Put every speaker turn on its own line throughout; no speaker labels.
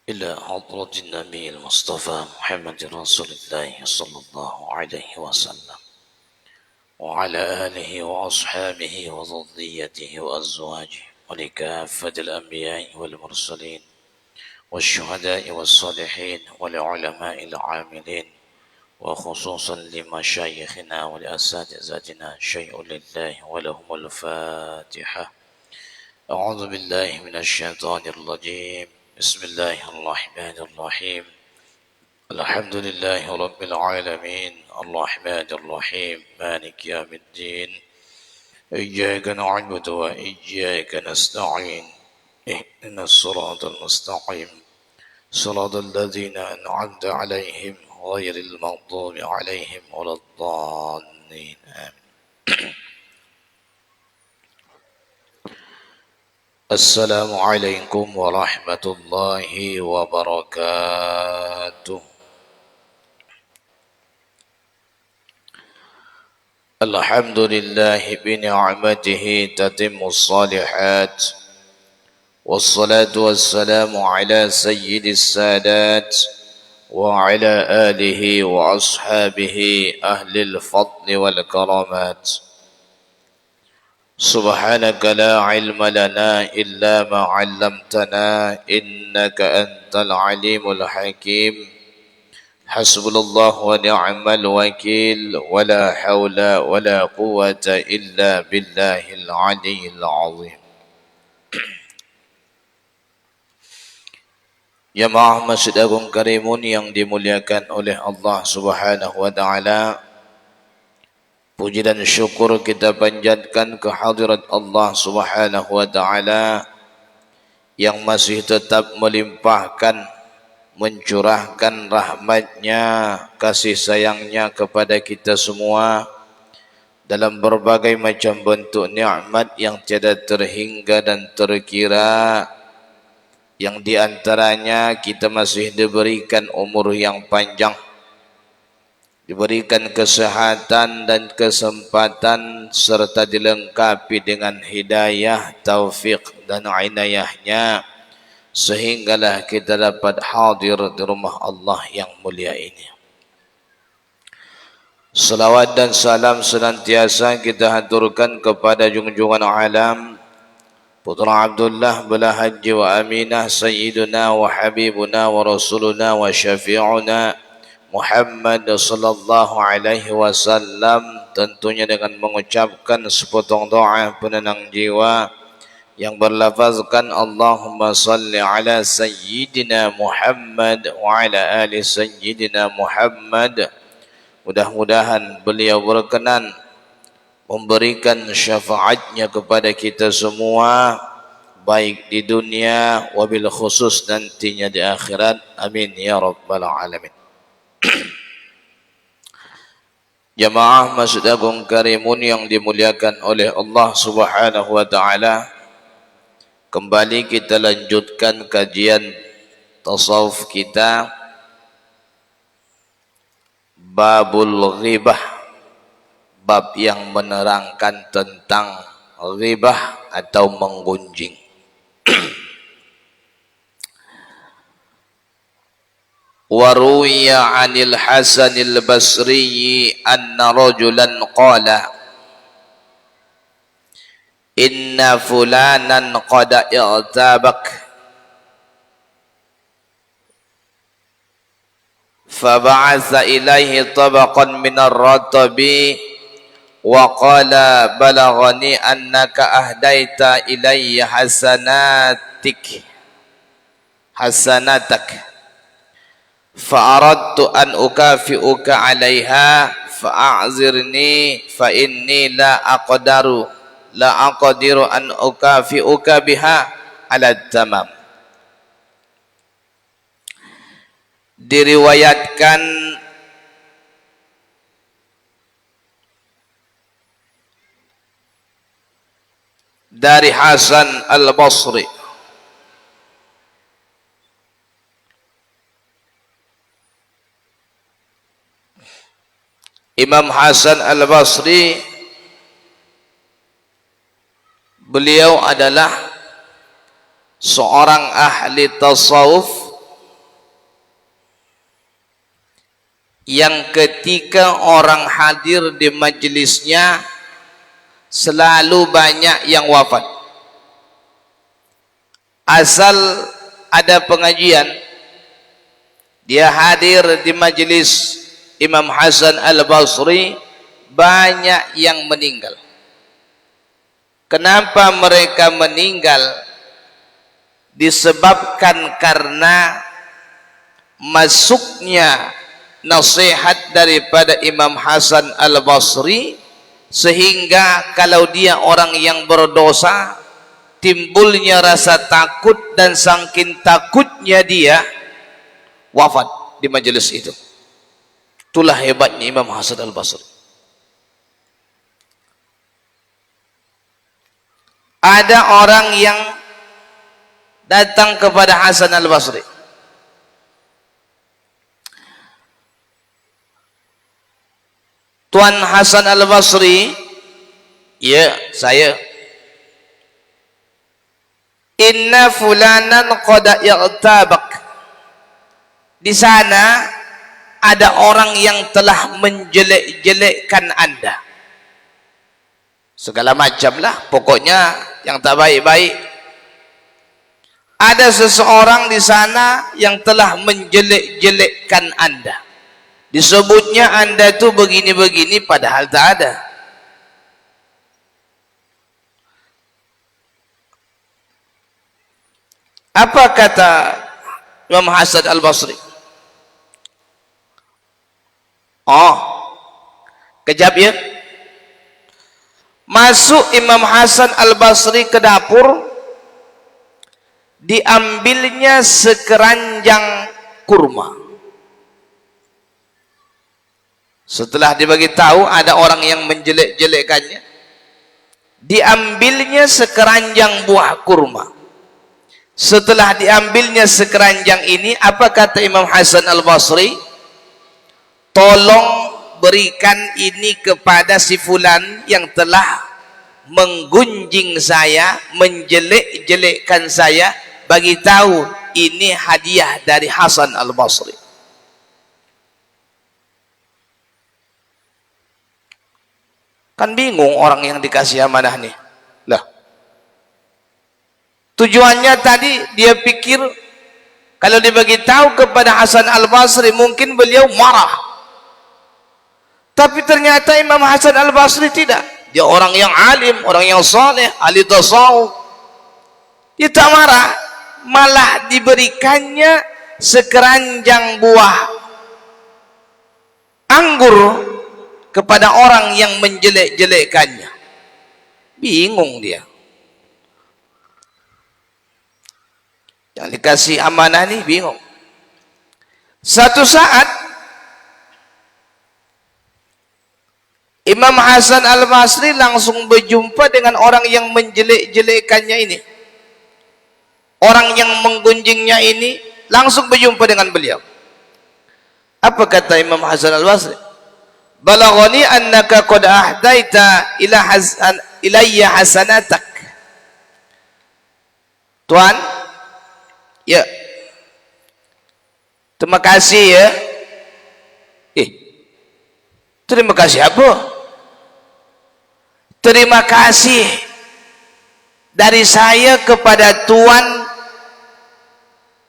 إلى حضرة النبي المصطفى محمد رسول الله صلى الله عليه وسلم وعلى آله وأصحابه وذريته وأزواجه ولكافة الأنبياء والمرسلين والشهداء والصالحين والعلماء العاملين وخصوصا لمشايخنا ولأساتذتنا شيء لله ولهم الفاتحة. أعوذ بالله من الشيطان الرجيم. بسم الله الرحمن الرحيم. الحمد لله رب العالمين الرحمن الرحيم مالك يوم الدين إياك نعبد وإياك نستعين اهدنا الصراط المستقيم صراط الذين أنعمت عليهم غير المغضوب عليهم ولا الضالين آمين. السلام عليكم ورحمة الله وبركاته. الحمد لله بنعمته تتم الصالحات والصلاة والسلام على سيد السادات وعلى آله وأصحابه أهل الفضل والكرامات. سبحانك لا علم لنا إلا ما علمتنا إنك أنت العليم الحكيم. حسبنا الله ونعم الوكيل ولا حول ولا قوة إلا بالله العلي العظيم. Jamaah Masjid Agung Karimun yang dimuliakan oleh Allah Subhanahu wa taala, puji dan syukur kita panjatkan kehadirat Allah Subhanahu wa taala yang masih tetap melimpahkan, mencurahkan rahmatnya, kasih sayangnya kepada kita semua dalam berbagai macam bentuk nikmat yang tiada terhingga dan terkira, yang diantaranya kita masih diberikan umur yang panjang, diberikan kesehatan dan kesempatan, serta dilengkapi dengan hidayah, taufik dan inayahnya, sehinggalah kita dapat hadir di rumah Allah yang mulia ini. Salawat dan salam senantiasa kita haturkan kepada junjungan alam, putra Abdullah bila Haji wa Aminah, Sayyiduna wa Habibuna wa Rasuluna wa Syafi'una Muhammad sallallahu alaihi wasallam, tentunya dengan mengucapkan sepotong doa penenang jiwa yang berlafazkan Allahumma salli ala Sayyidina Muhammad wa ala ali Sayyidina Muhammad. Mudah-mudahan beliau berkenan memberikan syafaatnya kepada kita semua, baik di dunia wabil khusus nantinya di akhirat. Amin ya rabbal alamin. Jamaah Masjid Agung Karimun yang dimuliakan oleh Allah Subhanahu wa taala, kembali kita lanjutkan kajian tasawuf kita, babul ghibah, bab yang menerangkan tentang ghibah atau menggunjing. Waruya 'anil Hasan al-Basri anna rajulan qala inna fulanan qad i'tabak fa ba'atha ilaihi tabaqan min ar-ratabi wa qala balaghani annaka ahdaita ilayya hasanatak fa aradtu an ukafi'uka 'alaiha fa a'zirni fa inni la aqdiru an ukafi'uka biha 'ala tamam. Diriwayatkan dari Hasan al-Basri, Imam Hasan al-Basri, beliau adalah seorang ahli tasawuf yang ketika orang hadir di majelisnya selalu banyak yang wafat. Asal ada pengajian, dia hadir di majelis Imam Hasan Al-Basri, banyak yang meninggal. Kenapa mereka meninggal? Disebabkan karena masuknya nasihat daripada Imam Hasan Al-Basri, sehingga kalau dia orang yang berdosa, timbulnya rasa takut, dan saking takutnya dia wafat di majelis itu. Itulah hebatnya Imam Hasan Al-Basri. Ada orang yang datang kepada Hasan Al-Basri, Tuan Hasan Al-Basri, ya saya, inna fulanan qad i'tabak, di sana ada orang yang telah menjelek-jelekkan Anda, segala macam lah, pokoknya yang tak baik-baik. Ada seseorang di sana yang telah menjelek-jelekkan Anda, disebutnya Anda itu begini-begini, padahal tak ada. Apa kata Imam Hasan Al-Basri? Oh, kejap ya. Masuk Imam Hasan Al-Basri ke dapur, diambilnya sekeranjang kurma. Setelah dibagi tahu ada orang yang menjelek-jelekkannya, diambilnya sekeranjang buah kurma. Setelah diambilnya sekeranjang ini, apa kata Imam Hasan Al-Basri? Tolong berikan ini kepada si fulan yang telah menggunjing saya, menjelek-jelekkan saya, bagi tahu ini hadiah dari Hasan Al-Basri. Kan bingung orang yang dikasih amanah nih. Lah, tujuannya tadi dia pikir kalau dibagi tahu kepada Hasan Al-Basri mungkin beliau marah. Tapi ternyata Imam Hasan Al-Basri tidak. Dia orang yang alim, orang yang saleh, ahli tasawuf. Dia tak marah, malah diberikannya sekeranjang buah anggur kepada orang yang menjelek-jelekkannya. Bingung dia. Yang dikasih amanah nih bingung. Satu saat Imam Hasan Al-Basri langsung berjumpa dengan orang yang menjelek-jelekkannya ini. Orang yang menggunjingnya ini langsung berjumpa dengan beliau. Apa kata Imam Hasan Al-Basri? Balaghani annaka qad ahdaita ilayya hasanatak. Tuan, ya, terima kasih ya. Terima kasih apa? Terima kasih dari saya kepada Tuan.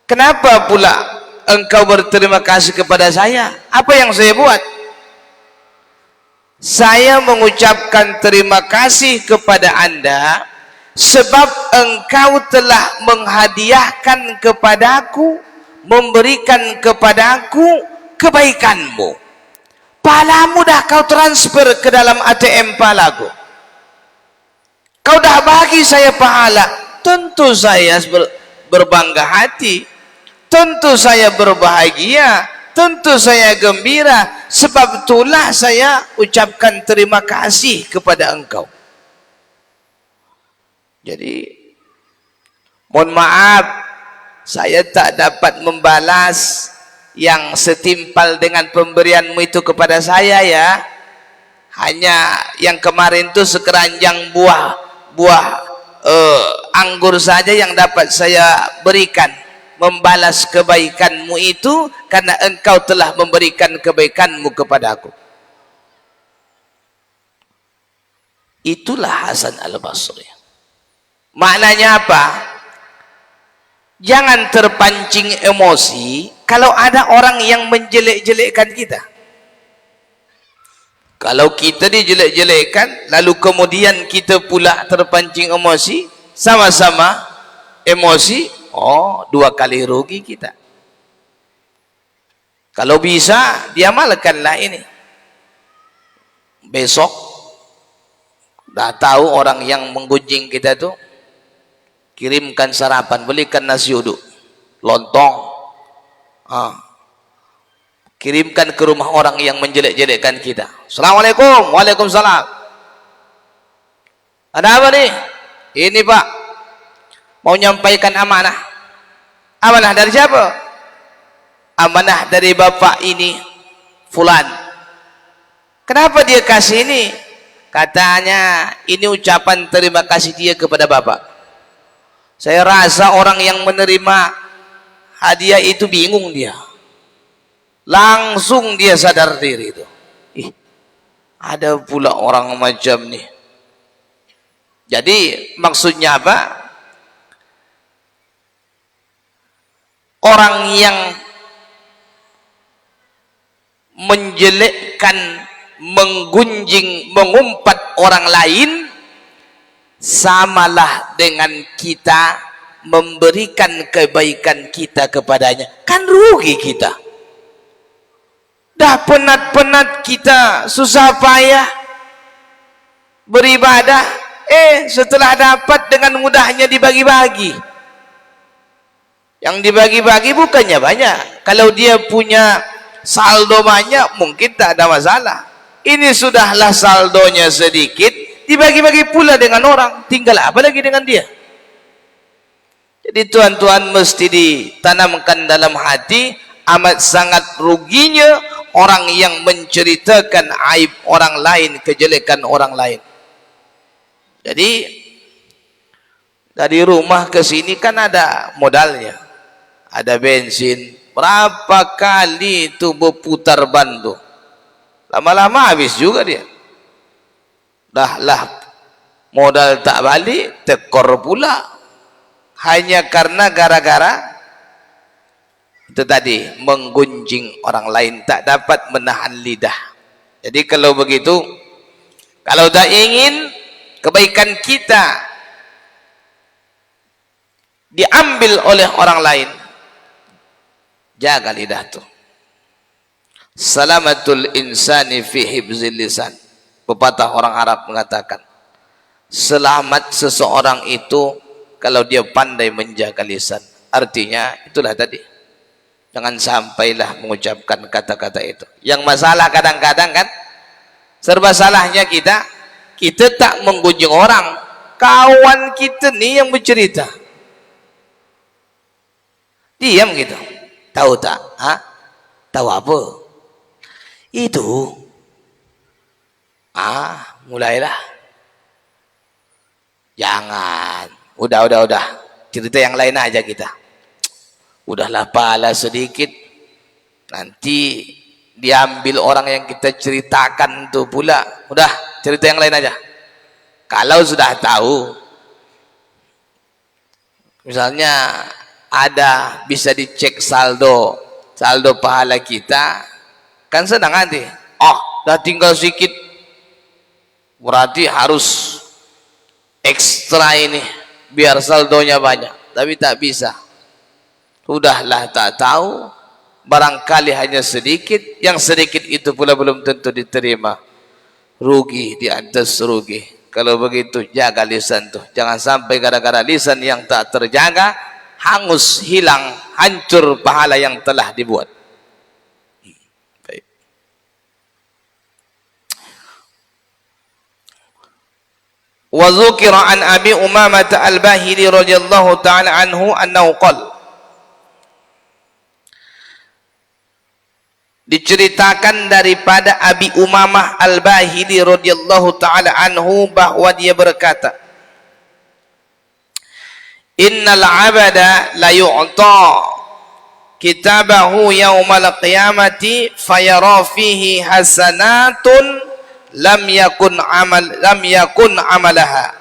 Kenapa pula engkau berterima kasih kepada saya? Apa yang saya buat? Saya mengucapkan terima kasih kepada Anda sebab engkau telah menghadiahkan kepadaku, memberikan kepadaku kebaikanmu. Palamu dah kau transfer ke dalam ATM palaku. Kau dah bagi saya pahala. Tentu saya berbangga hati, tentu saya berbahagia, tentu saya gembira. Sebab itulah saya ucapkan terima kasih kepada engkau. Jadi mohon maaf, saya tak dapat membalas yang setimpal dengan pemberianmu itu kepada saya ya. Hanya yang kemarin itu sekeranjang buah anggur saja yang dapat saya berikan. membalas kebaikanmu itu karena engkau telah memberikan kebaikanmu kepada aku. Itulah Hasan Al-Basri. Maknanya apa? Jangan terpancing emosi kalau ada orang yang menjelek-jelekkan kita. Kalau kita dijelek-jelekkan lalu kemudian kita pula terpancing emosi, sama-sama emosi, dua kali rugi kita. Kalau bisa diamalkanlah ini. Besok dah tahu orang yang menggunjing kita tuh, kirimkan sarapan, belikan nasi uduk, lontong, kirimkan ke rumah orang yang menjelek-jelekkan kita. Assalamualaikum. Waalaikumsalam. Ada apa nih? Ini Pak, mau nyampaikan amanah. Amanah dari siapa? Amanah dari bapak ini fulan. Kenapa dia kasih ini? Katanya ini ucapan terima kasih dia kepada bapak. Saya rasa orang yang menerima hadiah itu bingung dia. Langsung dia sadar diri itu. Ada pula orang macam nih. Jadi maksudnya apa? Orang yang menjelekkan, menggunjing, mengumpat orang lain, samalah dengan kita memberikan kebaikan kita kepadanya. Kan rugi kita. Dah penat-penat kita susah payah beribadah, setelah dapat dengan mudahnya dibagi-bagi. Yang dibagi-bagi bukannya banyak. Kalau dia punya saldo banyak mungkin tak ada masalah. Ini sudahlah saldonya sedikit, dibagi-bagi pula dengan orang, tinggal apa lagi dengan dia? Jadi tuan-tuan mesti ditanamkan dalam hati, amat sangat ruginya orang yang menceritakan aib orang lain, kejelekan orang lain. Jadi dari rumah ke sini kan ada modalnya, ada bensin, berapa kali itu berputar ban tuh, lama-lama habis juga dia. Dah modal tak balik, tekor pula, hanya karena gara-gara itu tadi, menggunjing orang lain, tak dapat menahan lidah. Jadi kalau begitu, kalau tak ingin kebaikan kita diambil oleh orang lain, jaga lidah tuh. Salamatul insani fi hibzil lisan. Pepatah orang Arab mengatakan, selamat seseorang itu kalau dia pandai menjaga lisan. Artinya itulah tadi, jangan sampailah mengucapkan kata-kata itu. Yang masalah kadang-kadang kan, serba salahnya kita tak menggunjing orang, kawan kita nih yang bercerita, diam gitu. Tahu tak? Tahu apa? Itu. Mulailah. Jangan. Udah. Cerita yang lain aja kita. Udahlah pala sedikit. Nanti diambil orang yang kita ceritakan itu pula. Udah, cerita yang lain aja. Kalau sudah tahu, misalnya ada bisa dicek saldo pahala kita, kan senang nanti. Dah tinggal sedikit, berarti harus ekstra ini biar saldonya banyak. Tapi tak bisa. Sudahlah tak tahu, barangkali hanya sedikit, yang sedikit itu pula belum tentu diterima. Rugi di atas rugi. Kalau begitu jaga lisan tuh, jangan sampai gara-gara lisan yang tak terjaga hangus, hilang, hancur pahala yang telah dibuat. Baik. Wa dzukira an Abi Umamah Al-Bahili radhiyallahu ta'ala anhu annahu qala, diceritakan daripada Abi Umamah Al-Bahili radhiyallahu ta'ala anhu bahwa dia berkata, innal abada la yu'ta kitabahu yaumal qiyamati fayara fihi hasanatun lam yakun amalaha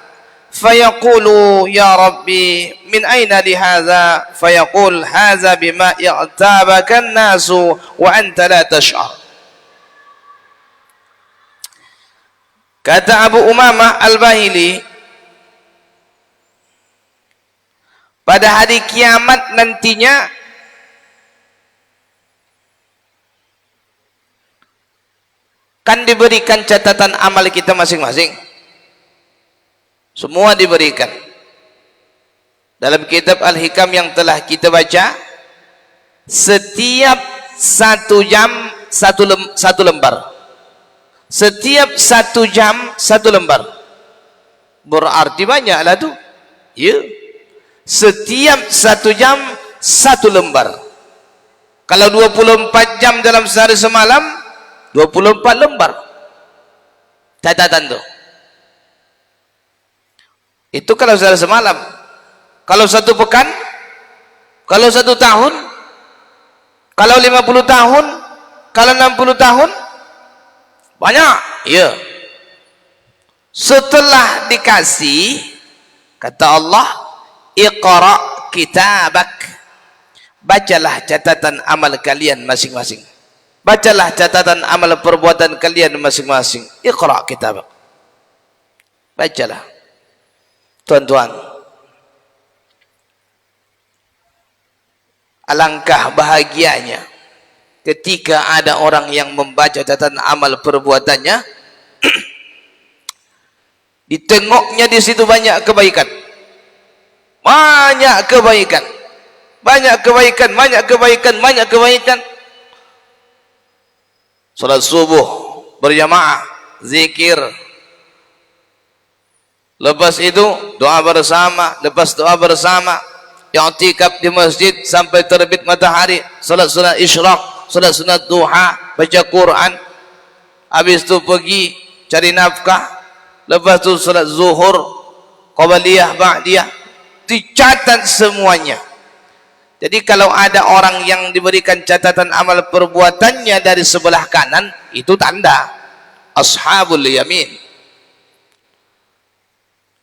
fayaqulu ya rabbi min aina li hadza fayaqul hadza bima i'tabaka an-nasu wa anta la tash'ar. Kata Abu Umamah Al-Bahili, pada hari kiamat nantinya kan diberikan catatan amal kita masing-masing. Semua diberikan. Dalam kitab Al-Hikam yang telah kita baca, setiap 1 jam satu lembar. Setiap 1 jam 1 lembar. Berarti banyaklah tu. Ya. Setiap 1 jam 1 lembar. Kalau 24 jam dalam sehari semalam, 24 lembar catatan tu. Itu kalau sehari semalam. Kalau 1 pekan, kalau 1 tahun, kalau 50 tahun, kalau 60 tahun, banyak. Ya. Setelah dikasih, kata Allah, iqra kitabak, bacalah catatan amal kalian masing-masing. Bacalah catatan amal perbuatan kalian masing-masing. Iqra kitabak, bacalah. Tuan-tuan, alangkah bahagianya ketika ada orang yang membaca catatan amal perbuatannya, ditengoknya di situ banyak kebaikan. Banyak kebaikan. Banyak kebaikan, banyak kebaikan, banyak kebaikan. Salat subuh berjamaah, zikir. Lepas itu doa bersama, lepas doa bersama i'tikaf di masjid sampai terbit matahari, salat sunat isyraq, salat sunat duha, baca Quran. Habis itu pergi cari nafkah, lepas itu salat zuhur, qabliyah, ba'diyah, dicatat semuanya. Jadi kalau ada orang yang diberikan catatan amal perbuatannya dari sebelah kanan, itu tanda ashabul yamin.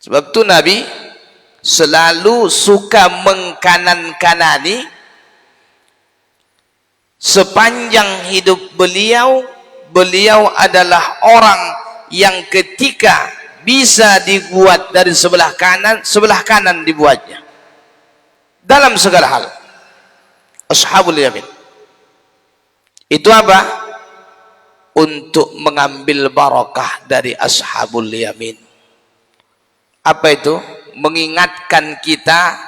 Sebab tu Nabi selalu suka mengkanan-kanani sepanjang hidup beliau. Beliau adalah orang yang ketika bisa dibuat dari sebelah kanan dibuatnya dalam segala hal. Ashabul yamin itu apa? Untuk mengambil barakah dari ashabul yamin. Apa itu? Mengingatkan kita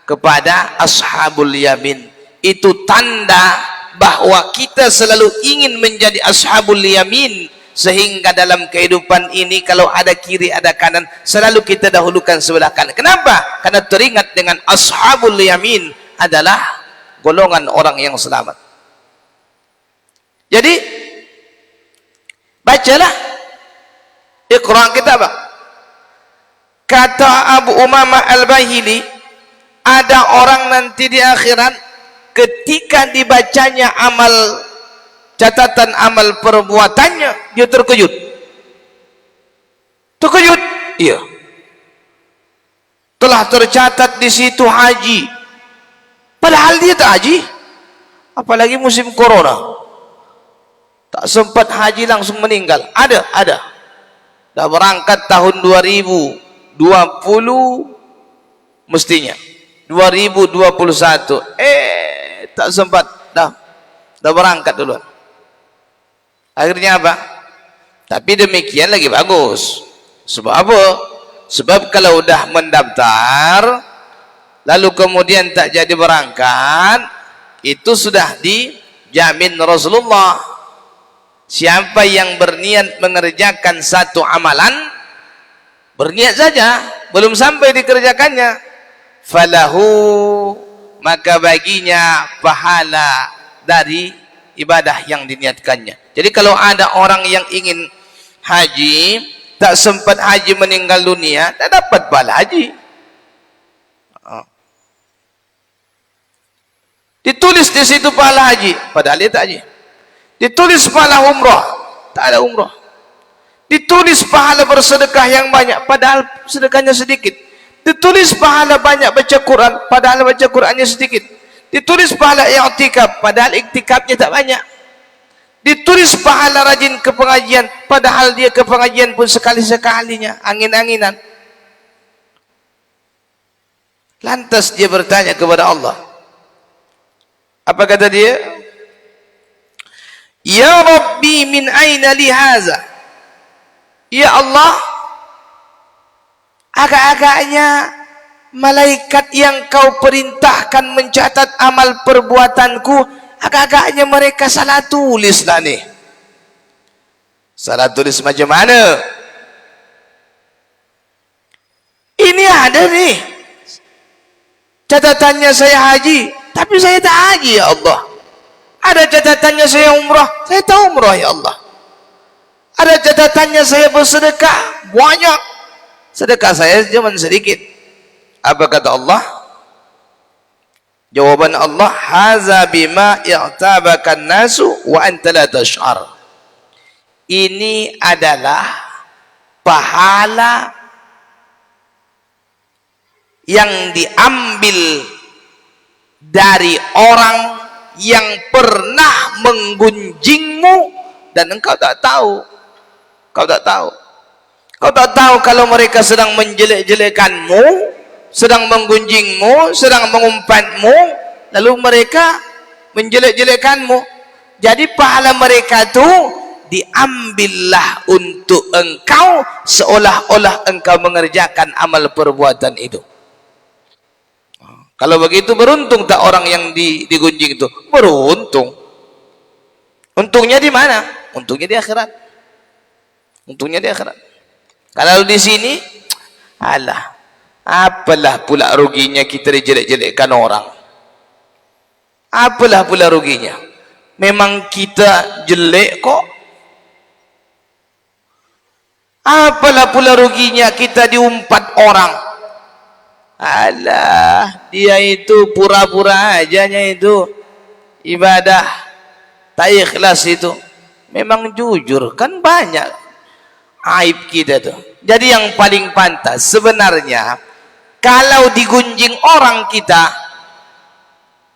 kepada ashabul yamin. Itu tanda bahwa kita selalu ingin menjadi ashabul yamin, sehingga dalam kehidupan ini kalau ada kiri ada kanan, selalu kita dahulukan sebelah kanan. Kenapa? Karena teringat dengan ashabul yamin adalah golongan orang yang selamat. Jadi bacalah Iqra kitabak. Kata Abu Umamah Al-Bahili, ada orang nanti di akhirat ketika dibacanya amal catatan amal perbuatannya, dia terkejut. Terkejut? Iya. Telah tercatat di situ haji. Padahal dia tak haji. Apalagi musim corona. Tak sempat haji langsung meninggal. Ada. Dah berangkat tahun 2020 mestinya. 2021. Tak sempat. Dah berangkat duluan. Akhirnya apa? Tapi demikian lagi bagus. Sebab apa? Sebab kalau dah mendaftar lalu kemudian tak jadi berangkat, itu sudah dijamin Rasulullah. Siapa yang berniat mengerjakan satu amalan, berniat saja, belum sampai dikerjakannya, falahu, maka baginya pahala dari ibadah yang diniatkannya. Jadi kalau ada orang yang ingin haji, tak sempat haji meninggal dunia, tak dapat pahala haji. di situ pahala haji, padahal dia tak haji. Ditulis pahala umrah, tak ada umrah. Ditulis pahala bersedekah yang banyak, padahal sedekahnya sedikit. Ditulis pahala banyak baca Quran, padahal baca Qurannya sedikit. Ditulis pahala i'tikaf, padahal i'tikafnya tak banyak. Ditulis pahala rajin ke pengajian, padahal dia ke pengajian pun sekali-sekalinya, angin-anginan. Lantas dia bertanya kepada Allah. Apa kata dia? Ya Rabbi min aina li haza? Ya Allah, agak-agaknya malaikat yang kau perintahkan mencatat amal perbuatanku, agak-agaknya mereka salah tulis lah nih. Salah tulis macam mana? Ini ada nih, catatannya saya haji, tapi saya tak haji ya Allah. Ada catatannya saya umrah, saya tak umrah ya Allah. Ada catatannya saya bersedekah, banyak, sedekah saya cuma sedikit. Apa kata Allah? Jawaban Allah, haza bima i'tabakan nasu wa anta la tash'ar. Ini adalah pahala yang diambil dari orang yang pernah menggunjingmu dan engkau tak tahu. Kau tak tahu. Kau tak tahu kalau mereka sedang menjelek-jelekanmu, sedang menggunjingmu, sedang mengumpanmu, lalu mereka menjelek-jelekanmu. Jadi pahala mereka itu diambillah untuk engkau, seolah-olah engkau mengerjakan amal perbuatan itu. Kalau begitu beruntung tak orang yang digunjing itu? Beruntung. Untungnya di mana? Untungnya di akhirat. Untungnya di akhirat. Kalau di sini, alah, apalah pula ruginya kita dijelek-jelekkan orang? Apalah pula ruginya? Memang kita jelek kok. Apalah pula ruginya kita diumpat orang? Alah, dia itu pura-pura ajanya itu ibadah, tak ikhlas itu. Memang jujur, kan banyak aib kita tuh. Jadi yang paling pantas sebenarnya, kalau digunjing orang kita,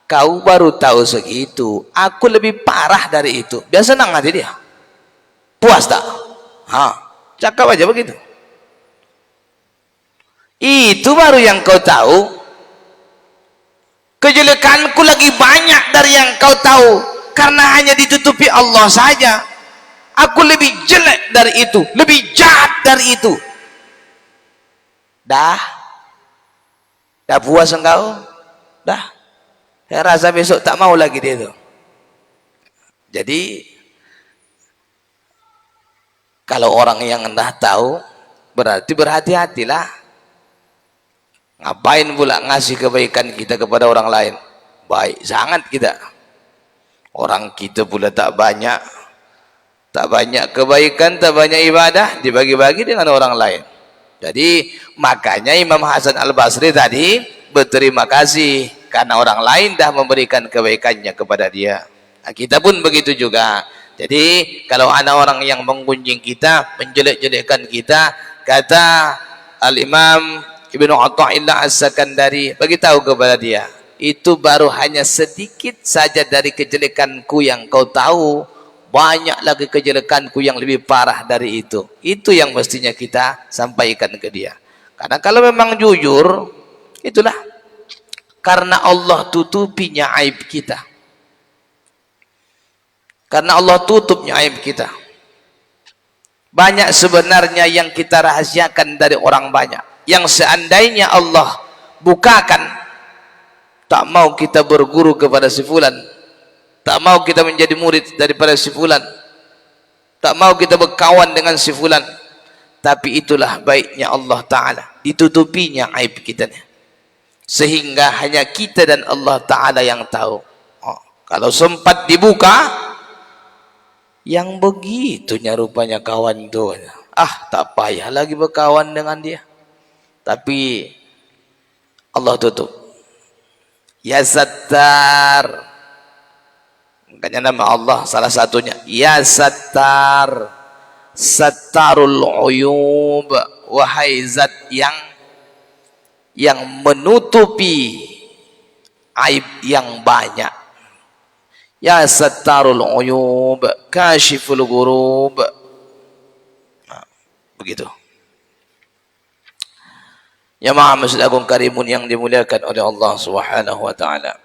kau baru tahu segitu, aku lebih parah dari itu. Biasa senang hati dia. Puas tak? Cakap aja begitu. Itu baru yang kau tahu. Kejelekanku lagi banyak dari yang kau tahu, karena hanya ditutupi Allah saja. Aku lebih jelek dari itu, lebih jahat dari itu. Dah puas engkau? Dah. Saya rasa besok tak mau lagi dia itu. Jadi kalau orang yang dah tahu, berarti berhati-hatilah. Ngapain pula ngasih kebaikan kita kepada orang lain? Baik sangat kita. Orang kita pula tak banyak kebaikan, tak banyak ibadah, dibagi-bagi dengan orang lain. Jadi makanya Imam Hasan Al-Basri tadi berterima kasih karena orang lain dah memberikan kebaikannya kepada dia. Nah, kita pun begitu juga. Jadi kalau ada orang yang menggunjing kita, menjelek-jelekkan kita, kata Al-Imam Ibnu Athaillah As-Sakandari, bagi tahu kepada dia, itu baru hanya sedikit saja dari kejelekanku yang kau tahu. Banyak lagi kejelekanku yang lebih parah dari itu. Itu yang mestinya kita sampaikan ke dia. Karena kalau memang jujur, itulah. Karena Allah tutupinya aib kita. Karena Allah tutupnya aib kita. Banyak sebenarnya yang kita rahasiakan dari orang banyak. Yang seandainya Allah bukakan, tak mau kita berguru kepada si fulan, tak mau kita menjadi murid daripada si fulan, tak mau kita berkawan dengan si fulan. Tapi itulah baiknya Allah Ta'ala, ditutupinya aib kita, sehingga hanya kita dan Allah Ta'ala yang tahu. Kalau sempat dibuka, yang begitunya rupanya kawan itu, tak payah lagi berkawan dengan dia. Tapi Allah tutup. Ya Sattar, dengan nama Allah salah satunya Ya Sattar, Sattarul Uyub, wahai zat yang menutupi aib yang banyak. Ya Sattarul Uyub, Kashiful Ghurub. Nah, begitu. Ya Maha Masjid Agung Karimun yang dimuliakan oleh Allah Subhanahu wa taala.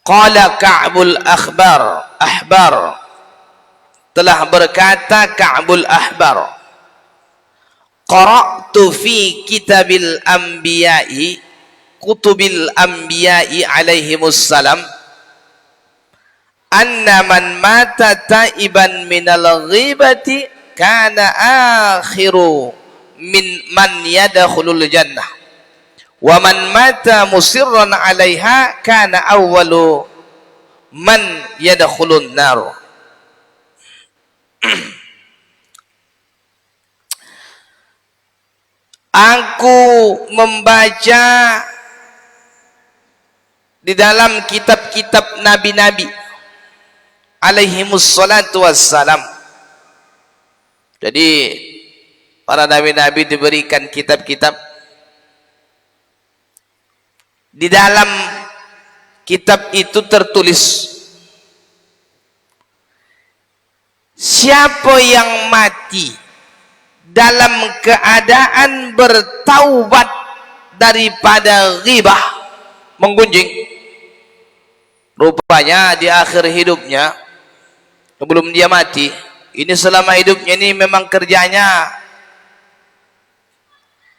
Qala Ka'bul Ahbar, telah berkata Ka'bul Ahbar, qara'tu fi kitabil anbiya'i, kutubil anbiya'i alaihimus salam, anna man mata taiban minal ghibati kana akhiru min man yadkhulul jannah, wa man mata musirran 'alaiha kana awwalu man yadkhulun nar. Aku membaca di dalam kitab-kitab nabi-nabi alaihimus salatu wassalam. Jadi para nabi-nabi diberikan kitab-kitab. Di dalam kitab itu tertulis siapa yang mati dalam keadaan bertaubat daripada ghibah, menggunjing, rupanya di akhir hidupnya sebelum dia mati, ini selama hidupnya ini memang kerjanya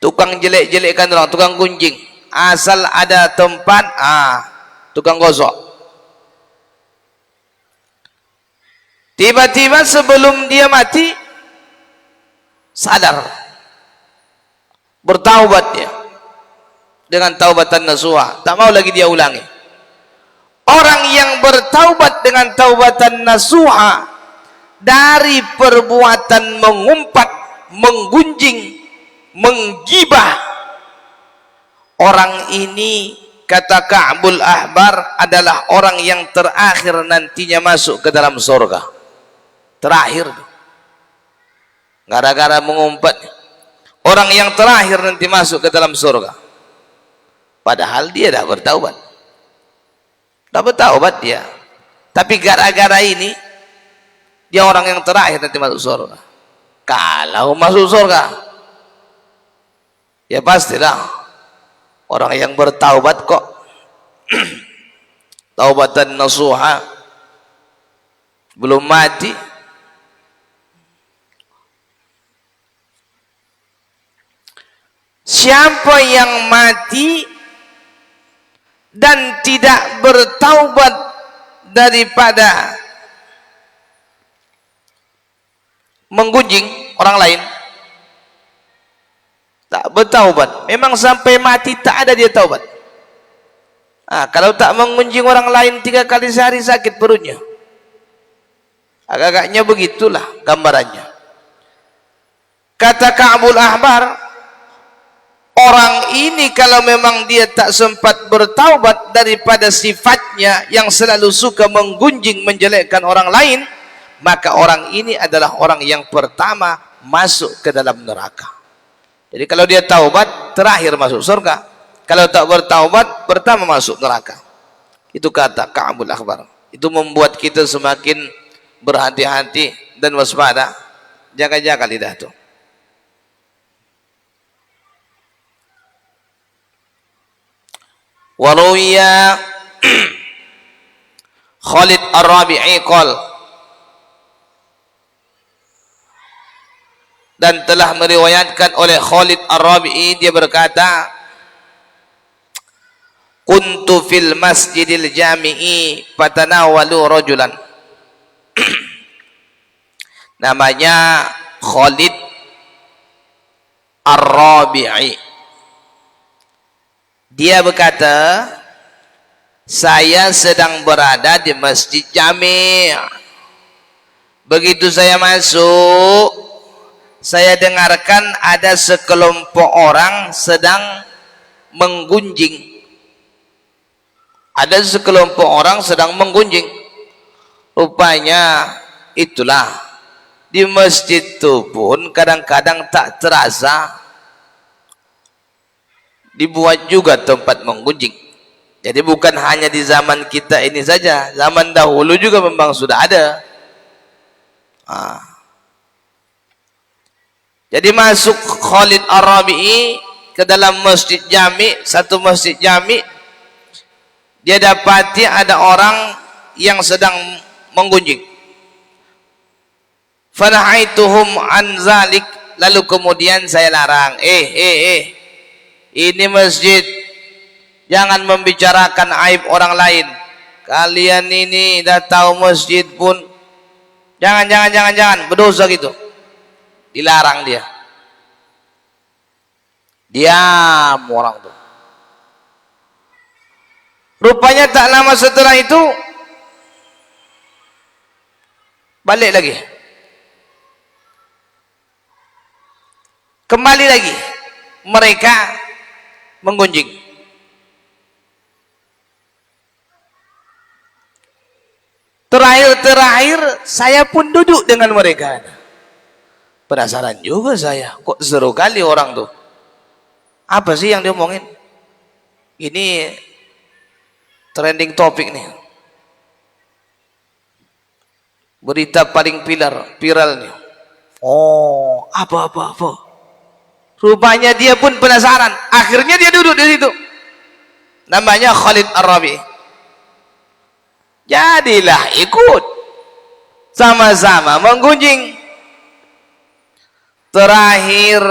tukang jelek-jelekkan orang, tukang gunjing. Asal ada tempat, tukang gosok. Tiba-tiba sebelum dia mati sadar, bertaubat dia dengan taubatan nasuha, tak mau lagi dia ulangi. Orang yang bertaubat dengan taubatan nasuha dari perbuatan mengumpat, menggunjing, menggibah, orang ini, kata Ka'bul Ahbar, adalah orang yang terakhir nantinya masuk ke dalam surga. Terakhir, gara-gara mengumpat, orang yang terakhir nanti masuk ke dalam surga. Padahal dia dah bertaubat, dah bertaubat dia, tapi gara-gara ini dia orang yang terakhir nanti masuk surga. Kalau masuk surga, ya pastilah orang yang bertaubat kok. Taubatan nasuha, belum mati. Siapa yang mati dan tidak bertaubat daripada menggunjing orang lain, tak bertaubat, memang sampai mati tak ada dia taubat. Kalau tak mengunjing orang lain 3 kali sehari sakit perutnya, agak-agaknya begitulah gambarannya. Kata Ka'bul Ahbar, orang ini kalau memang dia tak sempat bertaubat daripada sifatnya yang selalu suka menggunjing, menjelekkan orang lain, maka orang ini adalah orang yang pertama masuk ke dalam neraka. Jadi kalau dia taubat, terakhir masuk surga. Kalau tak bertaubat, pertama masuk neraka. Itu kata Ka'bul Ahbar. Itu membuat kita semakin berhati-hati dan waspada. Jaga-jaga lidah itu. Waruya Khalid Ar-Rabi'i qol, dan telah meriwayatkan oleh Khalid Ar-Rabi'i, dia berkata, kuntu fil masjidil jami'i fatanawalu rajulan. Namanya Khalid Ar-Rabi'i. Dia berkata, saya sedang berada di masjid jami'. Begitu saya masuk, saya dengarkan ada sekelompok orang sedang menggunjing Ada sekelompok orang sedang menggunjing. Rupanya itulah di masjid itu pun kadang-kadang tak terasa dibuat juga tempat menggunjing. Jadi bukan hanya di zaman kita ini saja, zaman dahulu juga memang sudah ada. Jadi masuk Khalid Ar-Rabi'i ke dalam masjid jami, satu masjid jami, dia dapati ada orang yang sedang menggunjing. Fanahaituhum an zalik, lalu kemudian saya larang, ini masjid, jangan membicarakan aib orang lain. Kalian ini dah tahu masjid pun jangan, berdosa gitu. Dilarang dia. Diam orang tuh. Rupanya tak lama setelah itu balik lagi, kembali lagi mereka menggunjing. Terakhir saya pun duduk dengan mereka. Penasaran juga saya, kok seru kali orang tuh. Apa sih yang diomongin? Ini trending topik nih, berita paling viral nih. Oh, apa. Rupanya dia pun penasaran. Akhirnya dia duduk di situ. Namanya Khalid Ar-Rabi'i. Jadilah ikut, sama-sama menggunjing. Terakhir,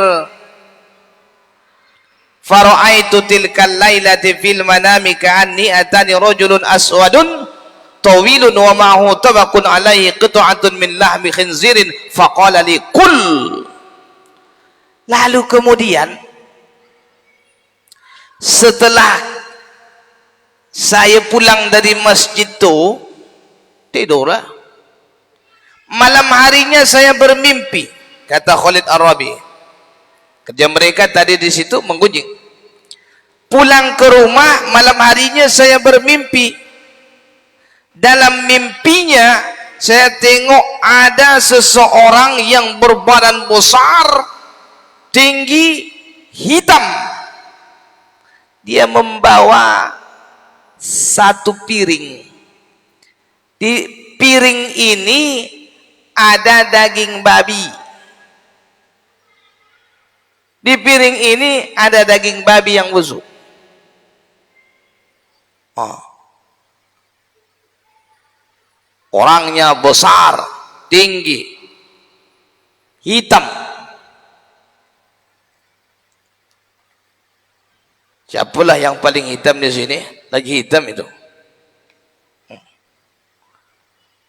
fara'aitu tilkal lailati fil manami ka'anni atani rajulun aswadun tawilun wa ma'ahu tabaqun alaihi qit'atun min lahmi khinzirin faqala li kul. Lalu kemudian setelah saya pulang dari masjid itu, tidurlah. Malam harinya saya bermimpi, kata Khalid Ar-Rabi'i. Kerja mereka tadi di situ menggunjing. Pulang ke rumah malam harinya saya bermimpi. Dalam mimpinya saya tengok ada seseorang yang berbadan besar, tinggi, hitam. Dia membawa satu piring. Di piring ini ada daging babi. Di piring ini ada daging babi yang busuk. Orangnya besar, tinggi, hitam. Siapalah yang paling hitam di sini? Lagi hitam itu.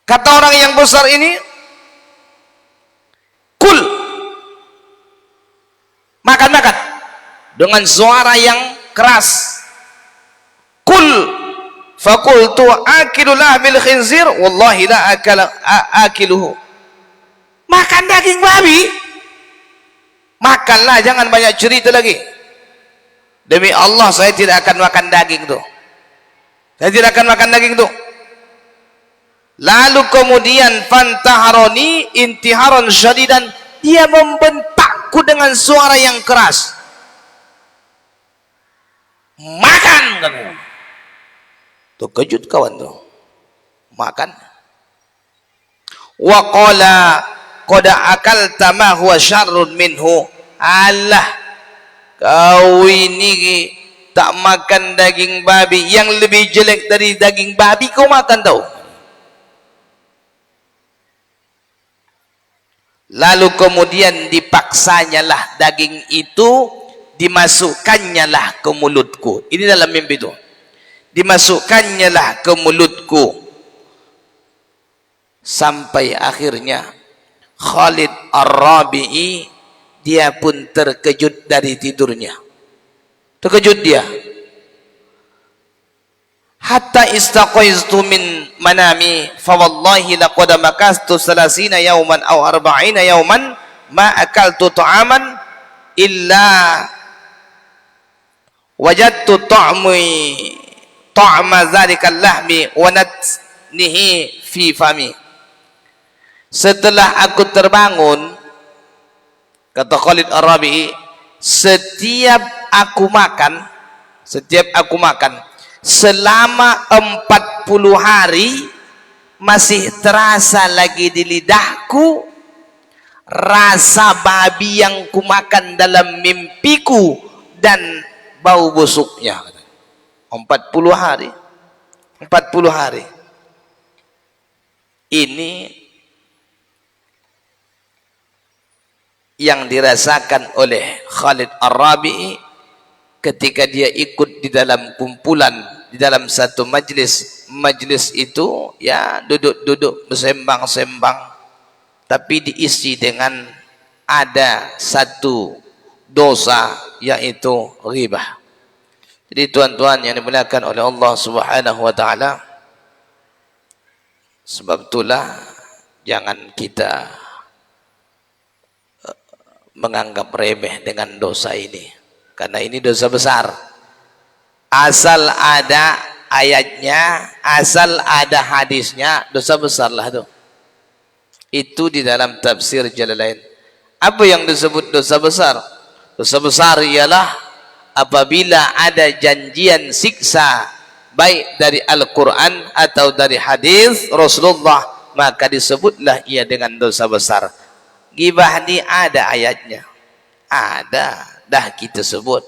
Kata orang yang besar ini, kul, makan dengan suara yang keras. Kul, fakultu akilu lahmil khinzir, wallahi la akiluhu. Makan daging babi, makanlah, jangan banyak cerita lagi. Demi Allah saya tidak akan makan daging itu. Saya tidak akan makan daging itu. Lalu kemudian fantaharoni intiharon syadidan, dia membentakku dengan suara yang keras. Makan, katanya. Tuh kejut kawan tuh. Makan. Wa qala qad akalta ma huwa syarrun minhu. Allah, kau ini tak makan daging babi, yang lebih jelek dari daging babi kau makan tahu. Lalu kemudian dipaksanyalah daging itu, dimasukannyalah ke mulutku. Ini dalam mimpi itu. Dimasukannyalah ke mulutku. Sampai akhirnya Khalid Ar-Rabi'i, dia pun terkejut dari tidurnya. Terkejut dia. Hatta istaqaistu min manami fa wallahi laqad makastu 30 yawman aw 40 yawman ma akaltu ta'aman illa wajadtu ta'ma dzalikal lahmi wa natnihi fi fami. Setelah aku terbangun, kata Khalid Ar-Rabi'i, setiap aku makan selama 40 hari masih terasa lagi di lidahku rasa babi yang kumakan dalam mimpiku dan bau busuknya. 40 hari. Ini yang dirasakan oleh Khalid Ar-Rabi'i ketika dia ikut di dalam kumpulan, di dalam satu majlis itu ya duduk-duduk bersembang-sembang, tapi diisi dengan ada satu dosa, yaitu ghibah. Jadi tuan-tuan yang dimuliakan oleh Allah Subhanahu wa taala, sebab itulah jangan kita menganggap remeh dengan dosa ini, karena ini dosa besar. Asal ada ayatnya, asal ada hadisnya, dosa besar lah itu. Itu di dalam tafsir Jalalain. Apa yang disebut dosa besar? Dosa besar ialah apabila ada janjian siksa baik dari Al-Quran atau dari hadis Rasulullah, maka disebutlah ia dengan dosa besar. Ghibah ini ada ayatnya, ada, dah kita sebut,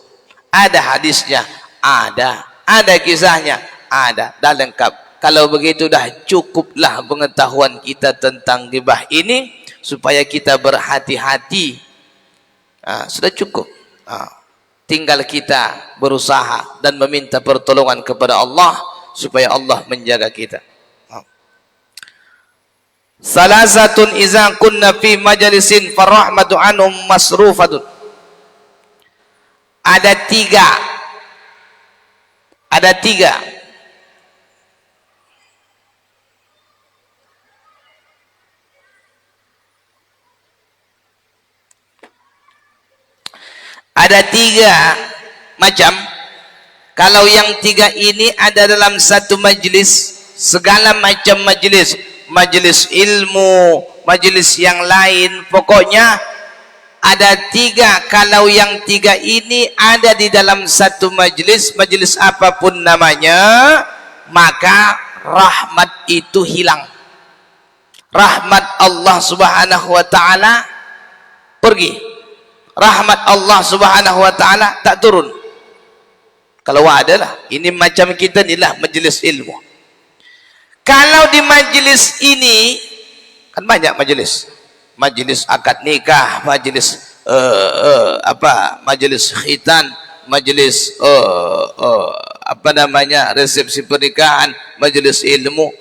ada hadisnya, ada kisahnya, ada, dah lengkap. Kalau begitu dah cukuplah pengetahuan kita tentang ghibah ini supaya kita berhati-hati. Sudah cukup. Tinggal kita berusaha dan meminta pertolongan kepada Allah supaya Allah menjaga kita. Salasatun iza kunna fi majalisin farahmatu anhum masrufatun. Ada tiga. Ada tiga macam. Kalau yang tiga ini ada dalam satu majlis, segala macam majlis, majlis ilmu, majlis yang lain, pokoknya ada tiga. Kalau yang tiga ini ada di dalam satu majlis, majlis apapun namanya, maka rahmat itu hilang. Rahmat Allah Subhanahu wa taala pergi. Rahmat Allah Subhanahu wa taala tak turun. Kalau ada lah, ini macam kita inilah majlis ilmu. Kalau di majlis ini kan banyak majlis. Majlis akad nikah, majlis majlis khitan, majlis resepsi pernikahan, majlis ilmu.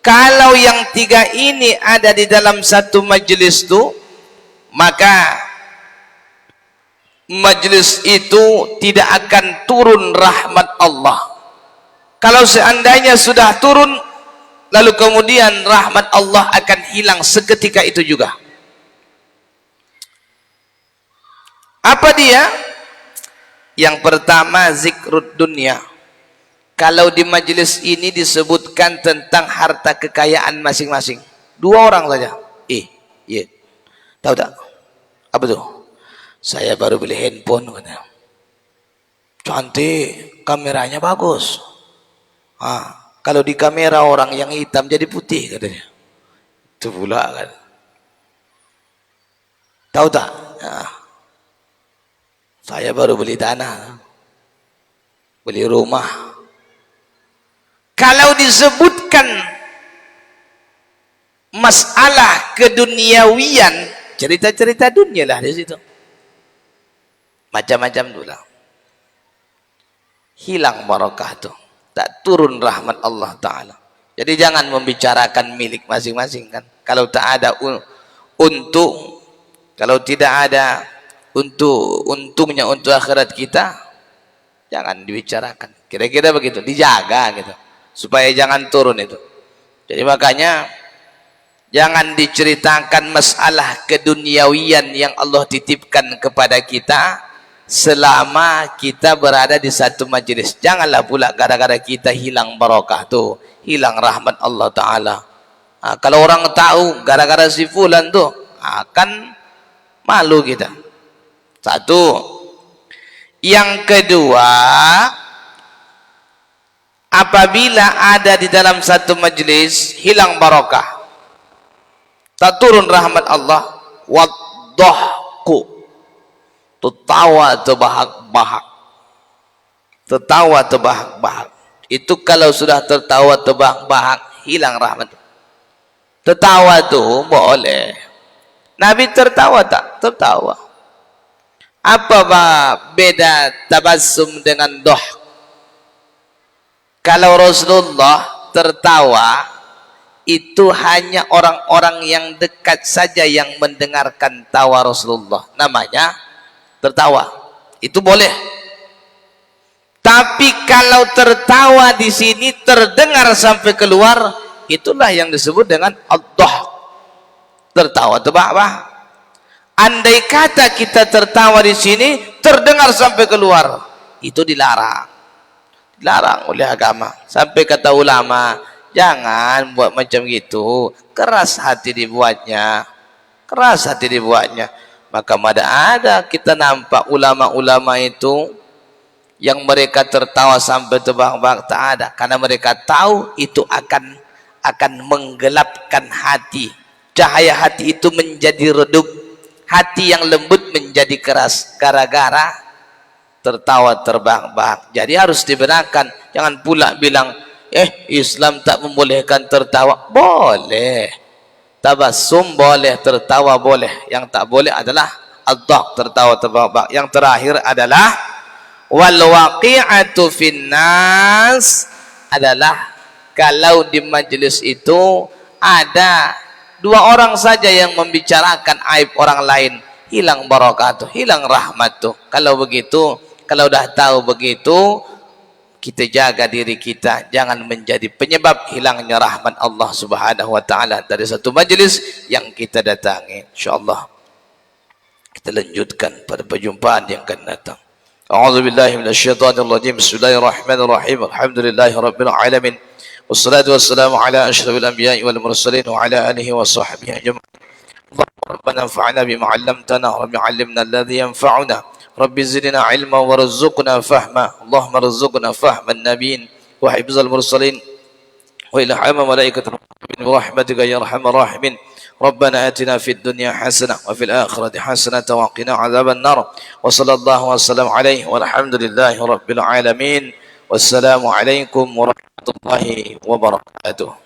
Kalau yang tiga ini ada di dalam satu majlis tu, maka majlis itu tidak akan turun rahmat Allah. Kalau seandainya sudah turun, lalu kemudian rahmat Allah akan hilang seketika itu juga. Apa dia? Yang pertama, zikrud dunia. Kalau di majlis ini disebutkan tentang harta kekayaan masing-masing, dua orang saja. Iya. Tahu tak? Apa tuh? Saya baru beli handphone, katanya. Cantik, kameranya bagus. Kalau di kamera orang yang hitam jadi putih, katanya. Itu pula kan. Tahu tak? Saya baru beli tanah, beli rumah. Kalau disebutkan masalah keduniawian, cerita-cerita dunia lah di situ. Macam-macam dulu. Hilang barakah itu. Tak turun rahmat Allah Ta'ala. Jadi jangan membicarakan milik masing-masing kan. Kalau tak ada untung, kalau tidak ada untungnya untuk akhirat kita, jangan dibicarakan. Kira-kira begitu. Dijaga gitu. Supaya jangan turun itu. Jadi makanya jangan diceritakan masalah keduniawian yang Allah titipkan kepada kita. selama kita berada di satu majlis. Janganlah pula gara-gara kita hilang barokah tuh, hilang rahmat Allah Ta'ala. Kalau orang tahu gara-gara si fulan tuh, akan malu kita. Satu. Yang kedua, apabila ada di dalam satu majlis hilang barokah, tak turun rahmat Allah, wadhahku, tertawa terbahak-bahak, tertawa terbahak-bahak. Itu kalau sudah tertawa terbahak-bahak, hilang rahmat. Tertawa tu boleh. Nabi tertawa tak? Tertawa. Apa beda tabassum dengan doh? Kalau Rasulullah tertawa, itu hanya orang-orang yang dekat saja yang mendengarkan tawa Rasulullah. Namanya tertawa. Itu boleh. Tapi kalau tertawa di sini terdengar sampai keluar, itulah yang disebut dengan ad-dhahk. Tertawa terbahak-bahak. Andai kata kita tertawa di sini terdengar sampai keluar, itu dilarang. Dilarang oleh agama. Sampai kata ulama, jangan buat macam gitu. Keras hati dibuatnya. Keras hati dibuatnya. Maka mana ada kita nampak ulama-ulama itu yang mereka tertawa sampai terbahak-bahak, tak ada. Karena mereka tahu itu akan menggelapkan hati. Cahaya hati itu menjadi redup. Hati yang lembut menjadi keras gara-gara tertawa terbahak-bahak. Jadi harus dibenarkan. Jangan pula bilang, Islam tak membolehkan tertawa. Boleh. Tabassum boleh, tertawa boleh. Yang tak boleh adalah ad-dhahk, tertawa terbahak-bahak. Yang terakhir adalah wal waqi'atu finnas, adalah kalau di majlis itu ada dua orang saja yang membicarakan aib orang lain, hilang barakatuh, hilang rahmat tuh. Kalau begitu, kalau dah tahu begitu, kita jaga diri kita, jangan menjadi penyebab hilangnya rahmat Allah Subhanahu wa taala dari satu majlis yang kita datangi. Insyaallah kita lanjutkan pada perjumpaan yang akan datang. A'udzubillahi minasyaitonir rajim. Bismillahirrahmanirrahim. Alhamdulillahirabbil alamin. Wassalatu wassalamu ala asyrafil anbiya'i wal mursalin wa ala alihi wa sahbihi ajma'in. Rabbana anfa'na bima 'allamtana wa 'allimna alladhi yanfa'una. Rabbi zidna 'ilma warzuqna fahma. Allahumma rzuqna fahman nabiyyin wa hifzal mursalin wa ilhama malaikatir rahmatin bi rahmatika ya arhamar rahimin. ربنا آتنا في الدنيا حسنة وفي الآخرة حسنة وقنا عذاب النار وصلى الله وسلم عليه والحمد لله رب العالمين والسلام عليكم ورحمة الله وبركاته.